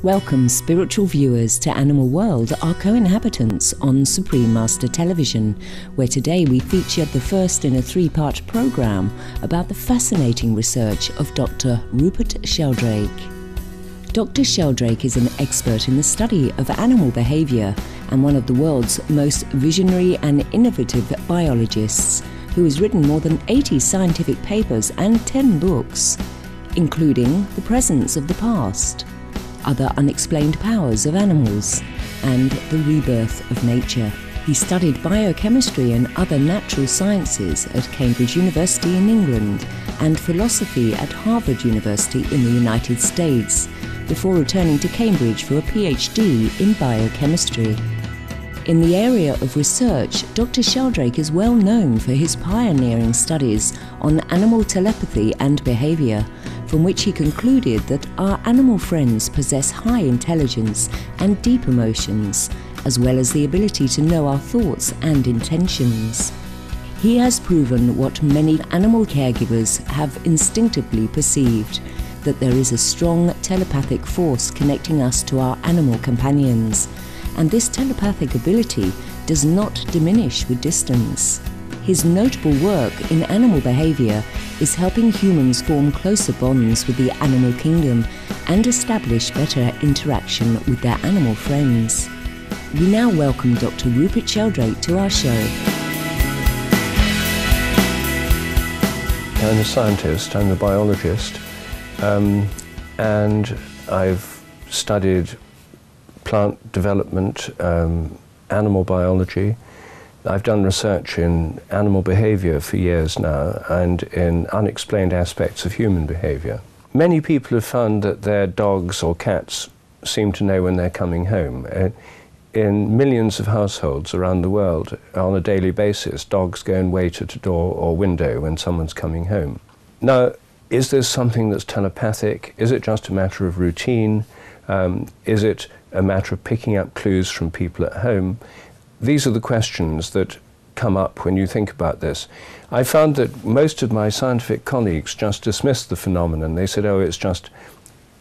Welcome, spiritual viewers, to Animal World, our co-inhabitants on Supreme Master Television, where today we feature the first in a three-part program about the fascinating research of Dr. Rupert Sheldrake. Dr. Sheldrake is an expert in the study of animal behavior and one of the world's most visionary and innovative biologists, who has written more than 80 scientific papers and 10 books, including The Presence of the Past, Other Unexplained Powers of Animals, and The Rebirth of Nature. He studied biochemistry and other natural sciences at Cambridge University in England and philosophy at Harvard University in the United States, before returning to Cambridge for a PhD in biochemistry. In the area of research, Dr. Sheldrake is well known for his pioneering studies on animal telepathy and behavior, from which he concluded that our animal friends possess high intelligence and deep emotions, as well as the ability to know our thoughts and intentions. He has proven what many animal caregivers have instinctively perceived, that there is a strong telepathic force connecting us to our animal companions, and this telepathic ability does not diminish with distance. His notable work in animal behavior is helping humans form closer bonds with the animal kingdom and establish better interaction with their animal friends. We now welcome Dr. Rupert Sheldrake to our show. I'm a scientist, I'm a biologist, and I've studied plant development, animal biology. I've done research in animal behavior for years now and in unexplained aspects of human behavior. Many people have found that their dogs or cats seem to know when they're coming home. In millions of households around the world, on a daily basis, dogs go and wait at a door or window when someone's coming home. Now, is this something that's telepathic? Is it just a matter of routine? Is it a matter of picking up clues from people at home? These are the questions that come up when you think about this. I found that most of my scientific colleagues just dismissed the phenomenon. They said, oh, it's just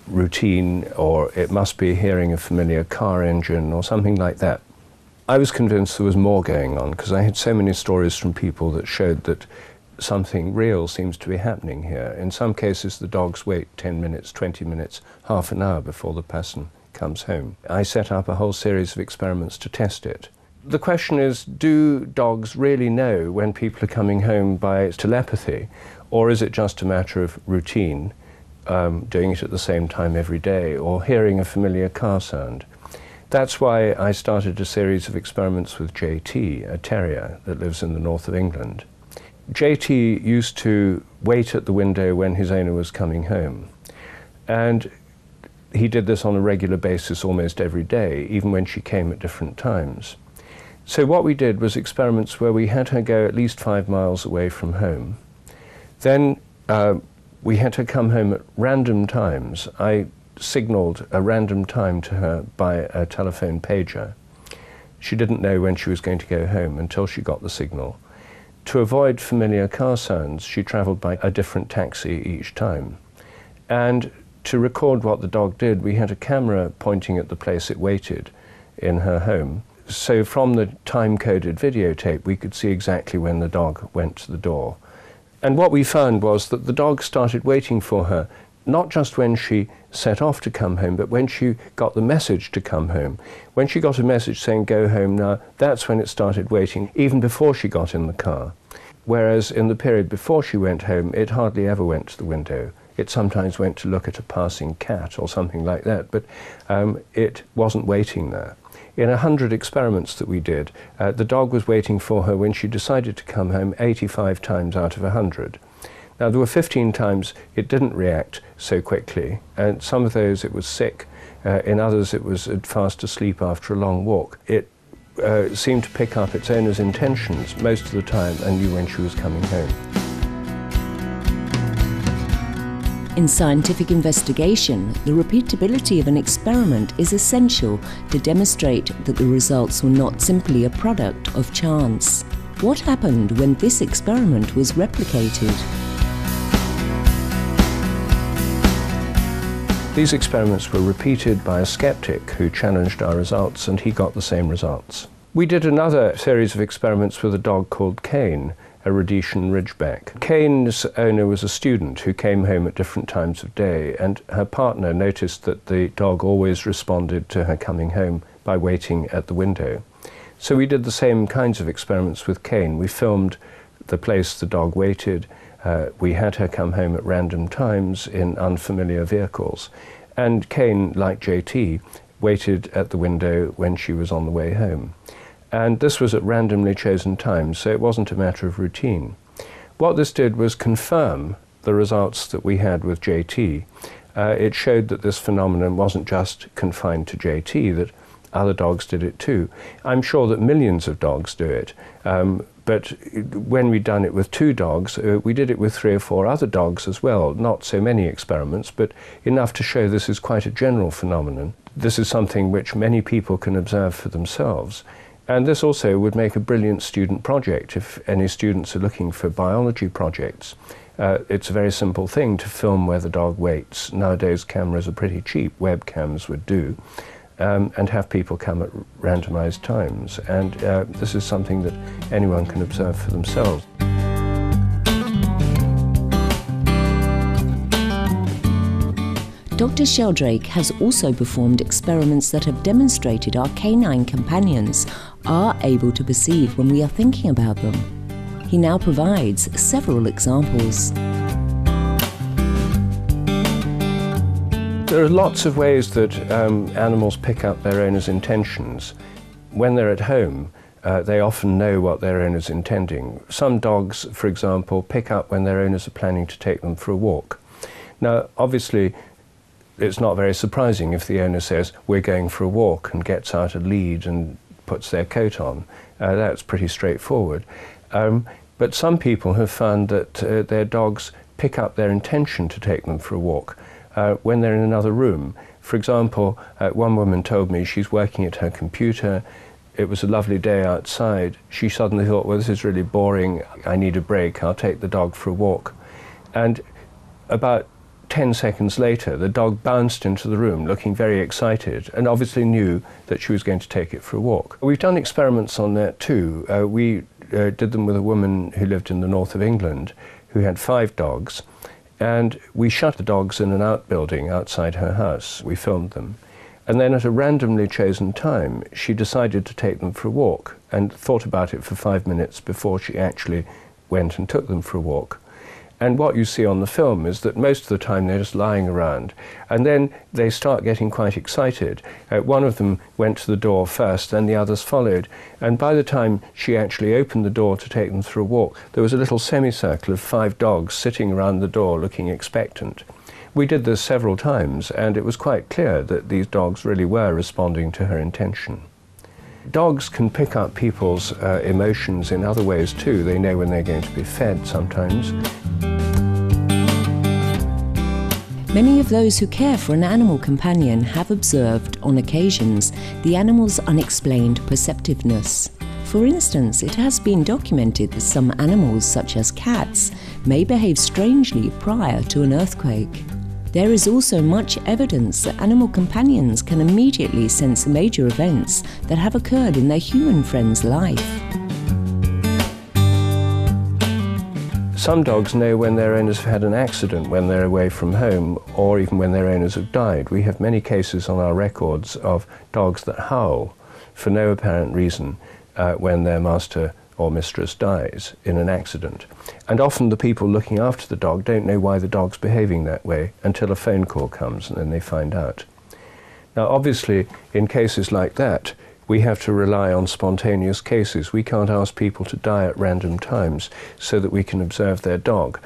routine, or it must be hearing a familiar car engine, or something like that. I was convinced there was more going on, because I had so many stories from people that showed that something real seems to be happening here. In some cases, the dogs wait 10 minutes, 20 minutes, half an hour before the person comes home. I set up a whole series of experiments to test it. The question is, do dogs really know when people are coming home by telepathy, or is it just a matter of routine, doing it at the same time every day, or hearing a familiar car sound? That's why I started a series of experiments with JT, a terrier that lives in the north of England. JT used to wait at the window when his owner was coming home, and he did this on a regular basis almost every day, even when she came at different times. So what we did was experiments where we had her go at least 5 miles away from home. Then we had her come home at random times. I signaled a random time to her by a telephone pager. She didn't know when she was going to go home until she got the signal. To avoid familiar car sounds, she traveled by a different taxi each time. And to record what the dog did, we had a camera pointing at the place it waited in her home. So from the time-coded videotape, we could see exactly when the dog went to the door. And what we found was that the dog started waiting for her, not just when she set off to come home, but when she got the message to come home. When she got a message saying, go home now, that's when it started waiting, even before she got in the car. Whereas in the period before she went home, it hardly ever went to the window. It sometimes went to look at a passing cat or something like that, but it wasn't waiting there. In 100 experiments that we did, the dog was waiting for her when she decided to come home 85 times out of 100. Now, there were 15 times it didn't react so quickly, and some of those it was sick, in others it was fast asleep after a long walk. It seemed to pick up its owner's intentions most of the time and knew when she was coming home. In scientific investigation, the repeatability of an experiment is essential to demonstrate that the results were not simply a product of chance. What happened when this experiment was replicated? These experiments were repeated by a skeptic who challenged our results, and he got the same results. We did another series of experiments with a dog called Kane, a Rhodesian Ridgeback. Kane's owner was a student who came home at different times of day, and her partner noticed that the dog always responded to her coming home by waiting at the window. So we did the same kinds of experiments with Kane. We filmed the place the dog waited. We had her come home at random times in unfamiliar vehicles. And Kane, like JT, waited at the window when she was on the way home. And this was at randomly chosen times, so it wasn't a matter of routine. What this did was confirm the results that we had with JT. It showed that this phenomenon wasn't just confined to JT, that other dogs did it too. I'm sure that millions of dogs do it, but when we'd done it with 2 dogs, we did it with 3 or 4 other dogs as well. Not so many experiments, but enough to show this is quite a general phenomenon. This is something which many people can observe for themselves. And this also would make a brilliant student project if any students are looking for biology projects. It's a very simple thing to film where the dog waits. Nowadays cameras are pretty cheap, webcams would do. And have people come at randomized times. And this is something that anyone can observe for themselves. Dr. Sheldrake has also performed experiments that have demonstrated our canine companions are able to perceive when we are thinking about them. He now provides several examples. There are lots of ways that animals pick up their owner's intentions. When they're at home, they often know what their owner's intending. Some dogs, for example, pick up when their owners are planning to take them for a walk. Now, obviously, it's not very surprising if the owner says, "We're going for a walk," and gets out a lead and puts their coat on. That's pretty straightforward. But some people have found that their dogs pick up their intention to take them for a walk when they're in another room. For example, one woman told me she's working at her computer. It was a lovely day outside. She suddenly thought, well, this is really boring. I need a break. I'll take the dog for a walk. And about 10 seconds later, the dog bounced into the room looking very excited and obviously knew that she was going to take it for a walk. We've done experiments on that too. We did them with a woman who lived in the north of England who had 5 dogs, and we shut the dogs in an outbuilding outside her house. We filmed them. And then at a randomly chosen time, she decided to take them for a walk and thought about it for 5 minutes before she actually went and took them for a walk. And what you see on the film is that most of the time they're just lying around, and then they start getting quite excited. One of them went to the door first, then the others followed, and by the time she actually opened the door to take them for a walk, there was a little semicircle of 5 dogs sitting around the door looking expectant. We did this several times, and it was quite clear that these dogs really were responding to her intention. Dogs can pick up people's emotions in other ways too. They know when they're going to be fed sometimes. Many of those who care for an animal companion have observed, on occasions, the animal's unexplained perceptiveness. For instance, it has been documented that some animals, such as cats, may behave strangely prior to an earthquake. There is also much evidence that animal companions can immediately sense major events that have occurred in their human friend's life. Some dogs know when their owners have had an accident when they're away from home, or even when their owners have died. We have many cases on our records of dogs that howl for no apparent reason when their master or mistress dies in an accident. And often the people looking after the dog don't know why the dog's behaving that way until a phone call comes, and then they find out. Now obviously in cases like that we have to rely on spontaneous cases. We can't ask people to die at random times so that we can observe their dog.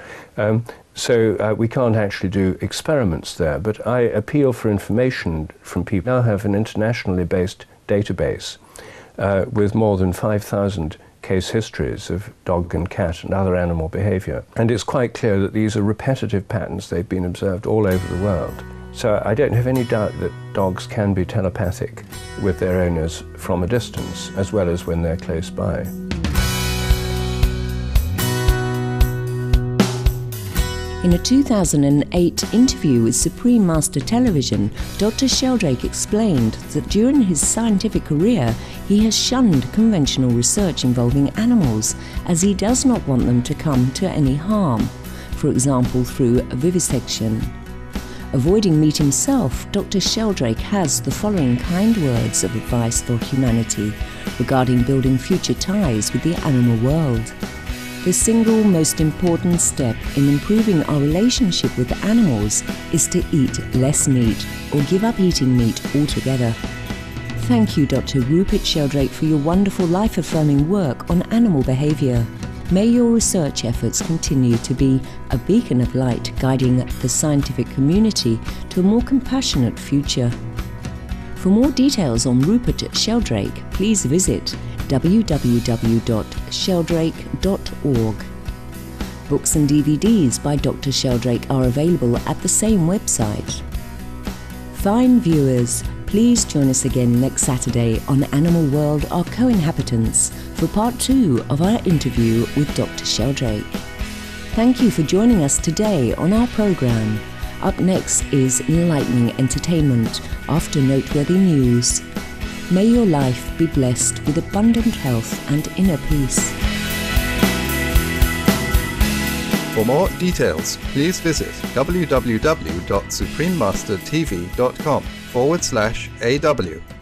So we can't actually do experiments there, but I appeal for information from people. We now have an internationally based database with more than 5,000 case histories of dog and cat and other animal behavior. And it's quite clear that these are repetitive patterns. They've been observed all over the world. So I don't have any doubt that dogs can be telepathic with their owners from a distance, as well as when they're close by. In a 2008 interview with Supreme Master Television, Dr. Sheldrake explained that during his scientific career, he has shunned conventional research involving animals, as he does not want them to come to any harm, for example through vivisection. Avoiding meat himself, Dr. Sheldrake has the following kind words of advice for humanity regarding building future ties with the animal world. The single most important step in improving our relationship with animals is to eat less meat or give up eating meat altogether. Thank you, Dr. Rupert Sheldrake, for your wonderful life-affirming work on animal behaviour. May your research efforts continue to be a beacon of light guiding the scientific community to a more compassionate future. For more details on Rupert Sheldrake, please visit www.sheldrake.org. Books and DVDs by Dr. Sheldrake are available at the same website. Fine viewers, please join us again next Saturday on Animal World, Our Co-Inhabitants, for part 2 of our interview with Dr. Sheldrake. Thank you for joining us today on our program. Up next is enlightening entertainment after noteworthy news. May your life be blessed with abundant health and inner peace. For more details, please visit www.suprememastertv.com/AW.